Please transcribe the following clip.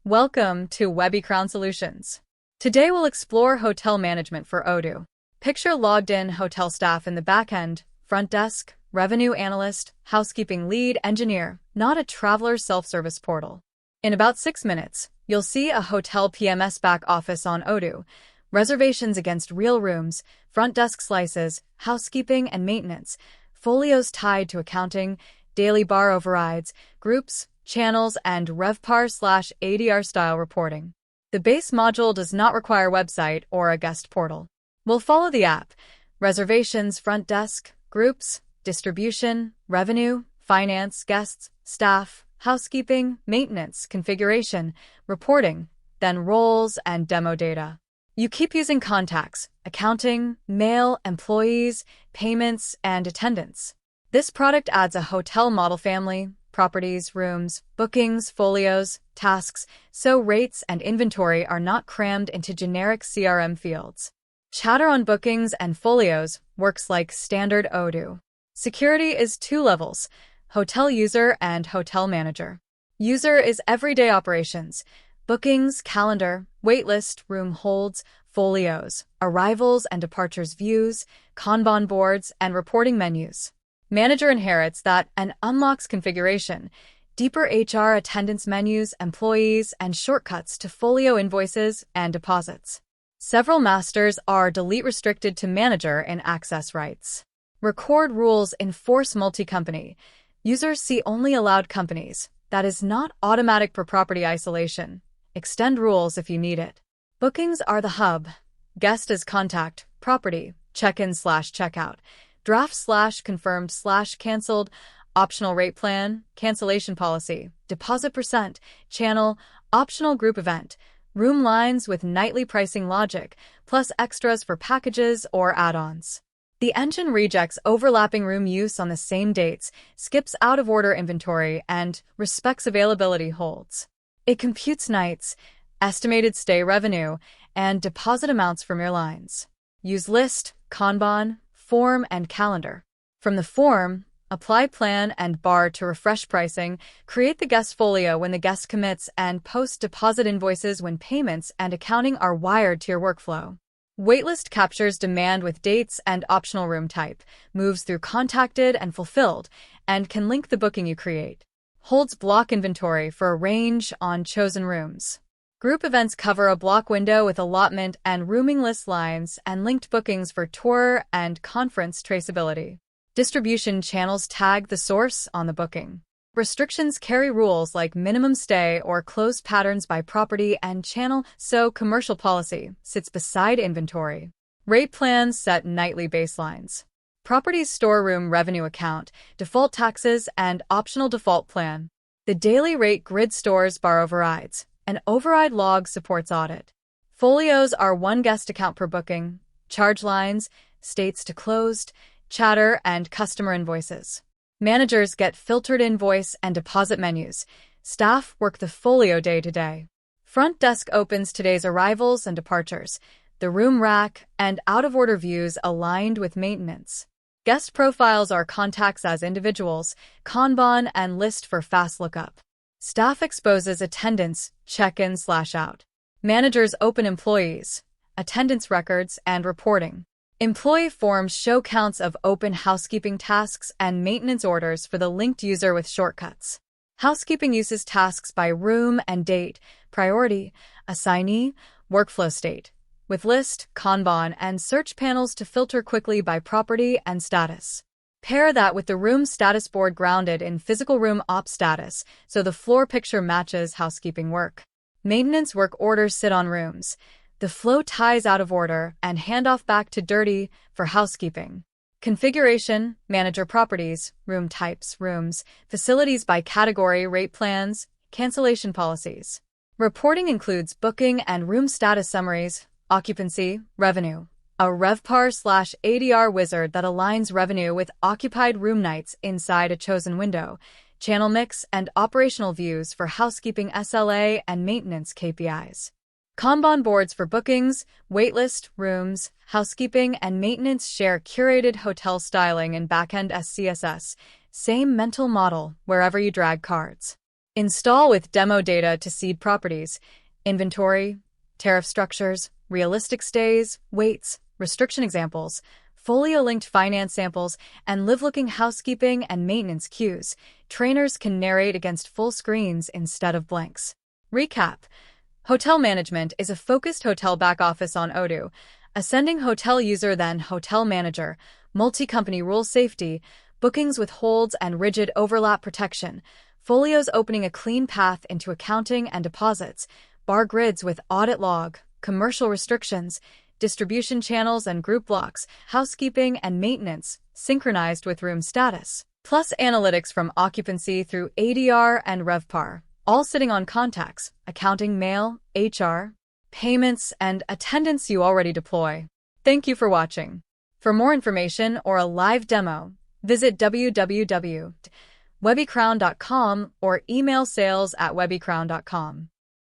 Welcome to Webby Crown Solutions. Today we'll explore hotel management for Odoo. Picture logged-in hotel staff in the backend, front desk, revenue analyst, housekeeping lead, engineer, not a traveler's self-service portal. In about 6 minutes, you'll see a hotel PMS back office on Odoo, reservations against real rooms, front desk slices, housekeeping and maintenance, folios tied to accounting, daily bar overrides, groups, channels, and RevPAR/ADR style reporting. The base module does not require website or a guest portal. We'll follow the app: reservations, front desk, groups, distribution, revenue, finance, guests, staff, housekeeping, maintenance, configuration, reporting, then roles and demo data. You keep using contacts, accounting, mail, employees, payments, and attendance. This product adds a hotel model family, properties, rooms, bookings, folios, tasks, so rates and inventory are not crammed into generic CRM fields. Chatter on bookings and folios works like standard Odoo. Security is 2 levels: hotel user and hotel manager. User is everyday operations: bookings, calendar, waitlist, room holds, folios, arrivals and departures views, Kanban boards, and reporting menus. Manager inherits that and unlocks configuration, deeper HR attendance menus, employees, and shortcuts to folio invoices and deposits. Several masters are delete restricted to manager in access rights. Record rules enforce multi-company. Users see only allowed companies. That is not automatic per property isolation. Extend rules if you need it. Bookings are the hub. Guest is contact, property, check-in/checkout, draft/confirmed/canceled, optional rate plan, cancellation policy, deposit percent, channel, optional group event, room lines with nightly pricing logic, plus extras for packages or add-ons. The engine rejects overlapping room use on the same dates, skips out-of-order inventory, and respects availability holds. It computes nights, estimated stay revenue, and deposit amounts from airlines. Use list, Kanban, form, and calendar. From the form, apply plan and bar to refresh pricing, create the guest folio when the guest commits, and post deposit invoices when payments and accounting are wired to your workflow. Waitlist captures demand with dates and optional room type, moves through contacted and fulfilled, and can link the booking you create. Holds block inventory for a range on chosen rooms. Group events cover a block window with allotment and rooming list lines and linked bookings for tour and conference traceability. Distribution channels tag the source on the booking. Restrictions carry rules like minimum stay or closed patterns by property and channel, so commercial policy sits beside inventory. Rate plans set nightly baselines. Properties storeroom revenue account, default taxes, and optional default plan. The daily rate grid stores bar overrides. An override log supports audit. Folios are 1 guest account per booking, charge lines, states to closed, chatter, and customer invoices. Managers get filtered invoice and deposit menus. Staff work the folio day to day. Front desk opens today's arrivals and departures, the room rack, and out-of-order views aligned with maintenance. Guest profiles are contacts as individuals, Kanban, and list for fast lookup. Staff exposes attendance, check-in/out. Managers open employees, attendance records, and reporting. Employee forms show counts of open housekeeping tasks and maintenance orders for the linked user with shortcuts. Housekeeping uses tasks by room and date, priority, assignee, workflow state, with list, Kanban, and search panels to filter quickly by property and status. Pair that with the room status board grounded in physical room op status, so the floor picture matches housekeeping work. Maintenance work orders sit on rooms. The flow ties out of order and handoff back to dirty for housekeeping. Configuration, manager properties, room types, rooms, facilities by category, rate plans, cancellation policies. Reporting includes booking and room status summaries, occupancy, revenue. A RevPAR/ADR wizard that aligns revenue with occupied room nights inside a chosen window, channel mix, and operational views for housekeeping SLA and maintenance KPIs. Kanban boards for bookings, waitlist, rooms, housekeeping, and maintenance share curated hotel styling and backend SCSS. Same mental model wherever you drag cards. Install with demo data to seed properties, inventory, tariff structures, realistic stays, weights, restriction examples, folio-linked finance samples, and live-looking housekeeping and maintenance cues. Trainers can narrate against full screens instead of blanks. Recap. Hotel management is a focused hotel back office on Odoo. Ascending hotel user then hotel manager, multi-company rule safety, bookings with holds and rigid overlap protection, folios opening a clean path into accounting and deposits, bar grids with audit log, commercial restrictions, distribution channels and group blocks, housekeeping and maintenance, synchronized with room status, plus analytics from occupancy through ADR and RevPAR, all sitting on contacts, accounting, mail, HR, payments, and attendance you already deploy. Thank you for watching. For more information or a live demo, visit www.webbycrown.com or email sales@webbycrown.com.